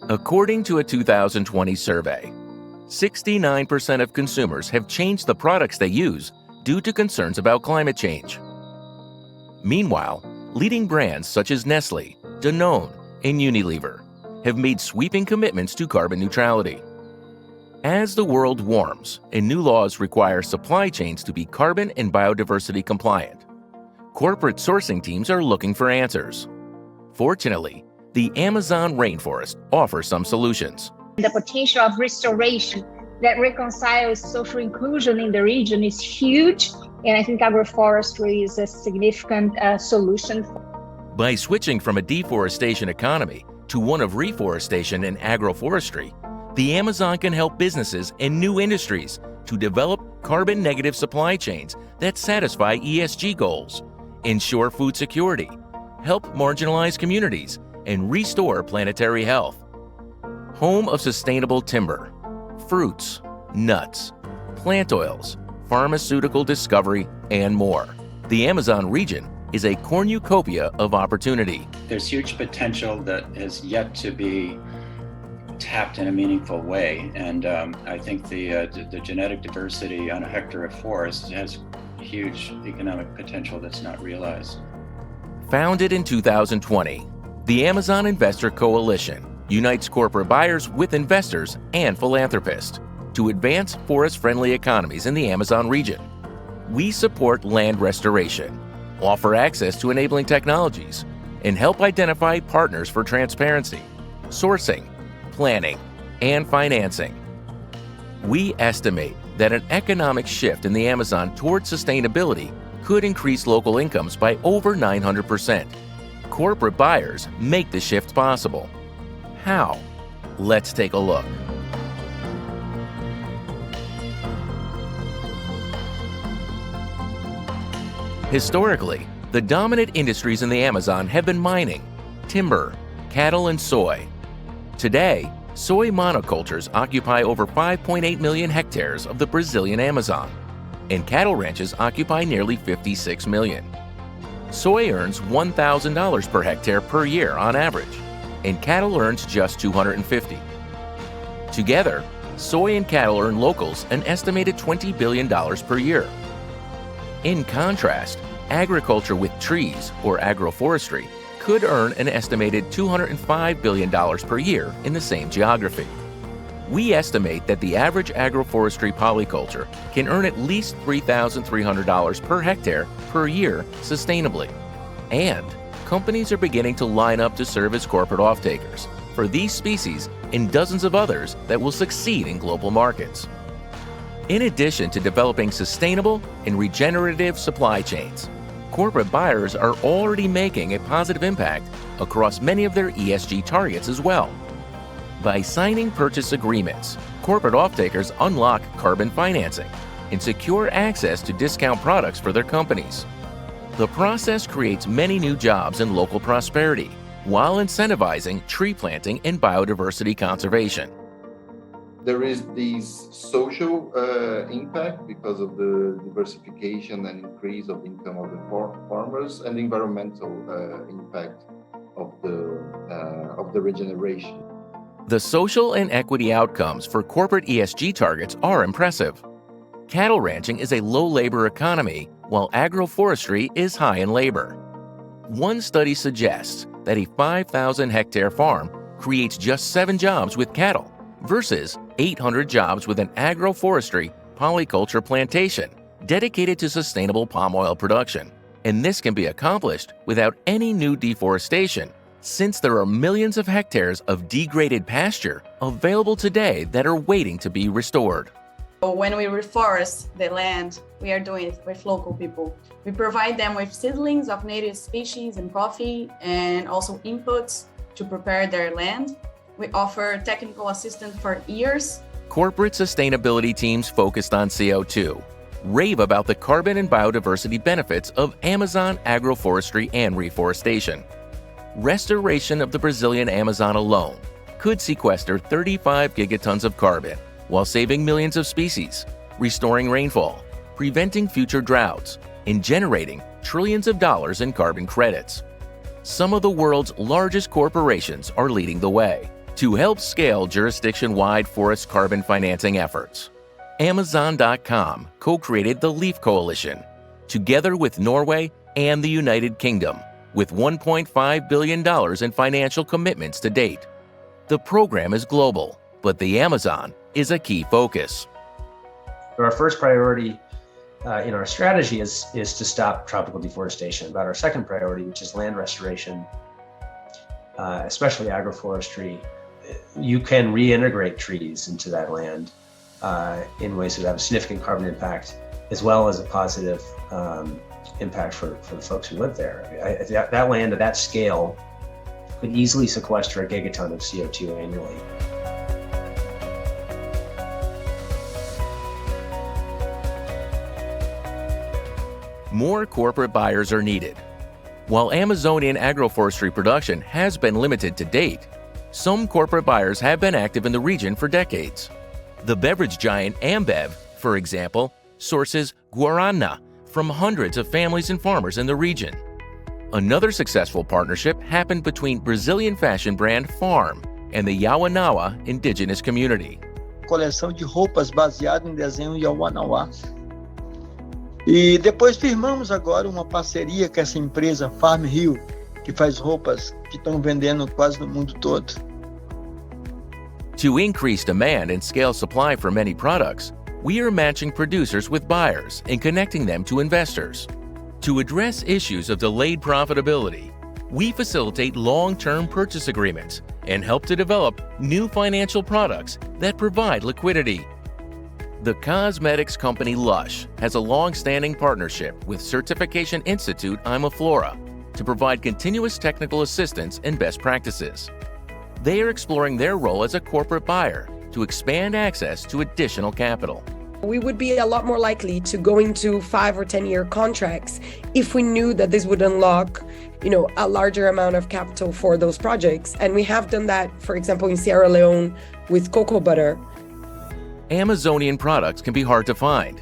According to a 2020 survey, 69% of consumers have changed the products they use due to concerns about climate change. Meanwhile, leading brands such as Nestle, Danone, and Unilever have made sweeping commitments to carbon neutrality. As the world warms and new laws require supply chains to be carbon and biodiversity compliant, corporate sourcing teams are looking for answers. Fortunately, the Amazon rainforest offers some solutions. The potential of restoration that reconciles social inclusion in the region is huge, and I think agroforestry is a significant solution. By switching from a deforestation economy to one of reforestation and agroforestry, the Amazon can help businesses and new industries to develop carbon-negative supply chains that satisfy ESG goals, ensure food security, help marginalized communities, and restore planetary health. Home of sustainable timber, fruits, nuts, plant oils, pharmaceutical discovery, and more. The Amazon region is a cornucopia of opportunity. There's huge potential that has yet to be tapped in a meaningful way, and I think the genetic diversity on a hectare of forest has huge economic potential that's not realized. Founded in 2020, the Amazon Investor Coalition unites corporate buyers with investors and philanthropists to advance forest-friendly economies in the Amazon region. We support land restoration, offer access to enabling technologies, and help identify partners for transparency, sourcing, planning, and financing. We estimate that an economic shift in the Amazon towards sustainability could increase local incomes by over 900%. Corporate buyers make the shift possible. How? Let's take a look. Historically, the dominant industries in the Amazon have been mining, timber, cattle, and soy. Today, soy monocultures occupy over 5.8 million hectares of the Brazilian Amazon, and cattle ranches occupy nearly 56 million. Soy earns $1,000 per hectare per year on average, and cattle earns just $250. Together, soy and cattle earn locals an estimated $20 billion per year. In contrast, agriculture with trees, or agroforestry, could earn an estimated $205 billion per year in the same geography. We estimate that the average agroforestry polyculture can earn at least $3,300 per hectare per year sustainably. And companies are beginning to line up to serve as corporate off-takers for these species and dozens of others that will succeed in global markets. In addition to developing sustainable and regenerative supply chains, corporate buyers are already making a positive impact across many of their ESG targets as well. By signing purchase agreements, corporate off-takers unlock carbon financing and secure access to discount products for their companies. The process creates many new jobs and local prosperity, while incentivizing tree planting and biodiversity conservation. There is this social impact because of the diversification and increase of income of the farmers, and the environmental impact of the regeneration. The social and equity outcomes for corporate ESG targets are impressive. Cattle ranching is a low-labor economy, while agroforestry is high in labor. One study suggests that a 5,000-hectare farm creates just 7 jobs with cattle versus 800 jobs with an agroforestry polyculture plantation dedicated to sustainable palm oil production. And this can be accomplished without any new deforestation, since there are millions of hectares of degraded pasture available today that are waiting to be restored. When we reforest the land, we are doing it with local people. We provide them with seedlings of native species and coffee, and also inputs to prepare their land. We offer technical assistance for years. Corporate sustainability teams focused on CO2 rave about the carbon and biodiversity benefits of Amazon agroforestry and reforestation. Restoration of the Brazilian Amazon alone could sequester 35 gigatons of carbon while saving millions of species, restoring rainfall, preventing future droughts, and generating trillions of dollars in carbon credits. some of the world's largest corporations are leading the way to help scale jurisdiction-wide forest carbon financing efforts. Amazon.com co-created the Leaf Coalition, together with Norway and the United Kingdom, with $1.5 billion in financial commitments to date. The program is global, but the Amazon is a key focus. Our first priority in our strategy is to stop tropical deforestation. But our second priority, which is land restoration, especially agroforestry, you can reintegrate trees into that land in ways that have a significant carbon impact, as well as a positive impact for the folks who live there. That land at that scale could easily sequester a gigaton of CO2 annually. More corporate buyers are needed. While Amazonian agroforestry production has been limited to date, some corporate buyers have been active in the region for decades. The beverage giant Ambev, for example, sources guarana from hundreds of families and farmers in the region. Another successful partnership happened between Brazilian fashion brand Farm and the Yawanawa indigenous community. Coleção de roupas baseada em desenho Yawanawa. E depois firmamos agora uma parceria com essa empresa Farm Rio, que faz roupas que estão vendendo quase no mundo todo. To increase demand and scale supply for many products, we are matching producers with buyers and connecting them to investors. To address issues of delayed profitability, we facilitate long-term purchase agreements and help to develop new financial products that provide liquidity. The cosmetics company Lush has a long-standing partnership with Certification Institute Imaflora to provide continuous technical assistance and best practices. They are exploring their role as a corporate buyer to expand access to additional capital. We would be a lot more likely to go into 5 or 10-year contracts if we knew that this would unlock, a larger amount of capital for those projects. And we have done that, for example, in Sierra Leone with cocoa butter. Amazonian products can be hard to find.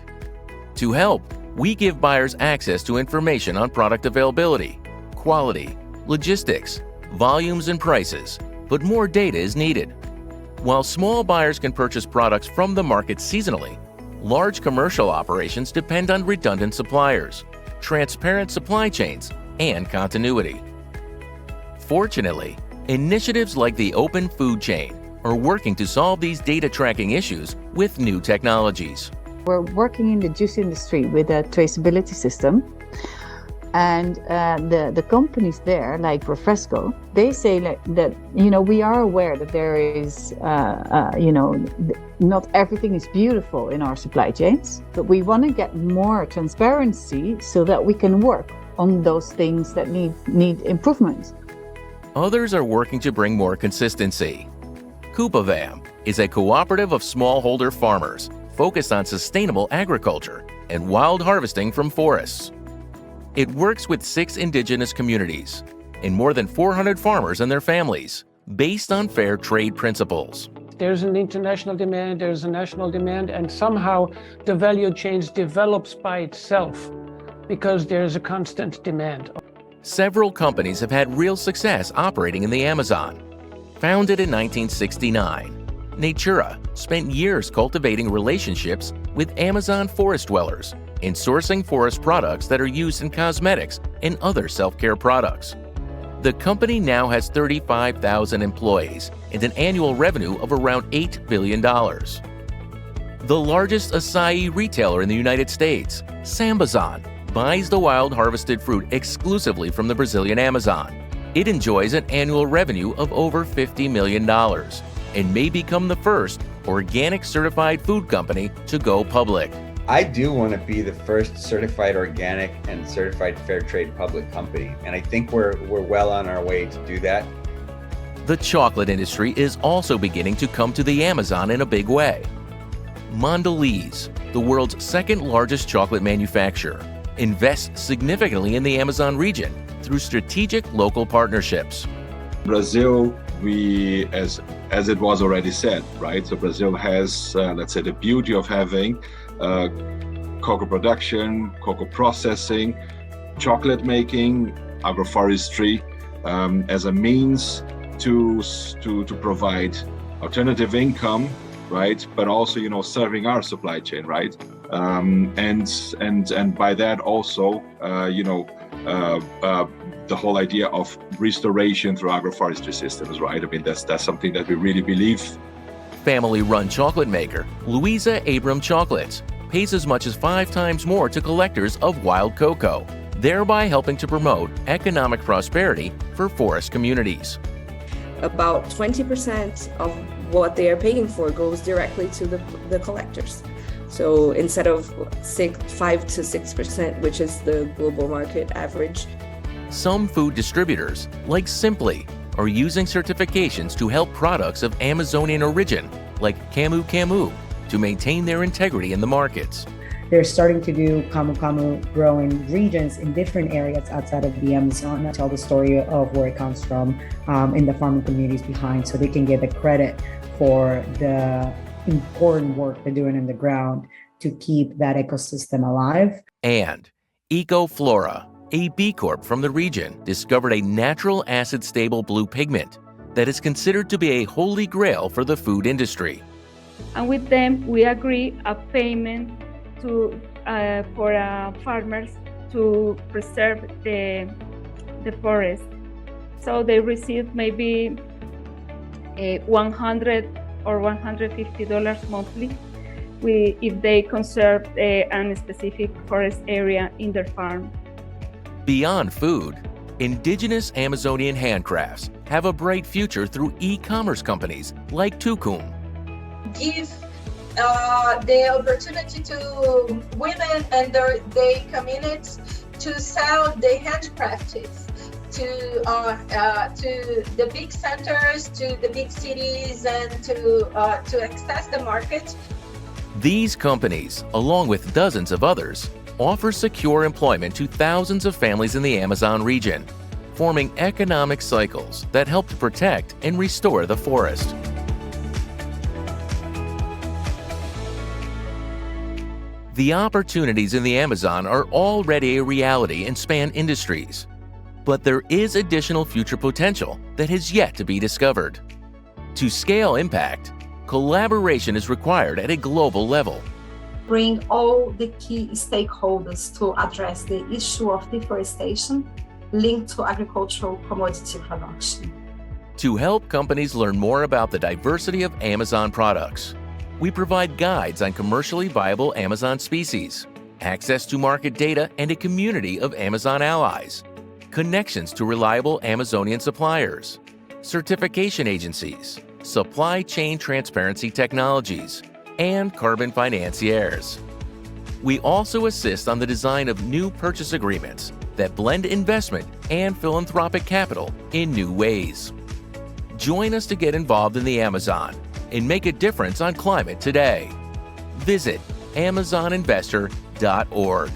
To help, we give buyers access to information on product availability, quality, logistics, volumes, and prices, but more data is needed. While small buyers can purchase products from the market seasonally, large commercial operations depend on redundant suppliers, transparent supply chains, and continuity. Fortunately, initiatives like the Open Food Chain are working to solve these data tracking issues with new technologies. We're working in the juice industry with a traceability system, and the companies there, like Refresco, they say that we are aware that there is not everything is beautiful in our supply chains, but we want to get more transparency so that we can work on those things that need improvement. Others are working to bring more consistency. Kupavam is a cooperative of smallholder farmers focused on sustainable agriculture and wild harvesting from forests. It works with 6 indigenous communities and more than 400 farmers and their families, based on fair trade principles. There's an international demand, there's a national demand, and somehow the value chain develops by itself because there's a constant demand. Several companies have had real success operating in the Amazon. Founded in 1969, Natura spent years cultivating relationships with Amazon forest dwellers and sourcing forest products that are used in cosmetics and other self-care products. The company now has 35,000 employees and an annual revenue of around $8 billion. The largest acai retailer in the United States, Sambazon, buys the wild harvested fruit exclusively from the Brazilian Amazon. It enjoys an annual revenue of over $50 million and may become the first organic certified food company to go public. I do want to be the first certified organic and certified fair trade public company, and I think we're well on our way to do that. The chocolate industry is also beginning to come to the Amazon in a big way. Mondelez, the world's second largest chocolate manufacturer, invests significantly in the Amazon region through strategic local partnerships. Brazil, as it was already said, right? So Brazil has, let's say, the beauty of having cocoa production, cocoa processing, chocolate making, agroforestry, as a means to provide alternative income, right? But also, serving our supply chain, right? And by that also, the whole idea of restoration through agroforestry systems, right? I mean, that's something that we really believe. Family-run chocolate maker Louisa Abram Chocolates pays as much as 5 times more to collectors of wild cocoa, thereby helping to promote economic prosperity for forest communities. About 20% of what they are paying for goes directly to the collectors. So instead of 5 to 6%, which is the global market average. Some food distributors, like Simply, are using certifications to help products of Amazonian origin, like Camu Camu, to maintain their integrity in the markets. They're starting to do Camu Camu growing regions in different areas outside of the Amazon and tell the story of where it comes from in the farming communities behind, so they can get the credit for the important work they're doing in the ground to keep that ecosystem alive. And EcoFlora, a B Corp from the region, discovered a natural acid-stable blue pigment that is considered to be a holy grail for the food industry. And with them, we agree a payment for farmers to preserve the forest. So they receive maybe $100 or $150 monthly if they conserve a specific forest area in their farm. Beyond food, indigenous Amazonian handcrafts have a bright future through e-commerce companies like Tukum. Give the opportunity to women and their communities to sell their handcrafts to the big centers, to the big cities, and to access the market. These companies, along with dozens of others, offer secure employment to thousands of families in the Amazon region, forming economic cycles that help to protect and restore the forest. The opportunities in the Amazon are already a reality and span industries. But there is additional future potential that has yet to be discovered. To scale impact, collaboration is required at a global level. Bring all the key stakeholders to address the issue of deforestation linked to agricultural commodity production. To help companies learn more about the diversity of Amazon products, we provide guides on commercially viable Amazon species, access to market data and a community of Amazon allies, connections to reliable Amazonian suppliers, certification agencies, supply chain transparency technologies, and carbon financiers. We also assist on the design of new purchase agreements that blend investment and philanthropic capital in new ways. Join us to get involved in the Amazon and make a difference on climate today. Visit amazoninvestor.org.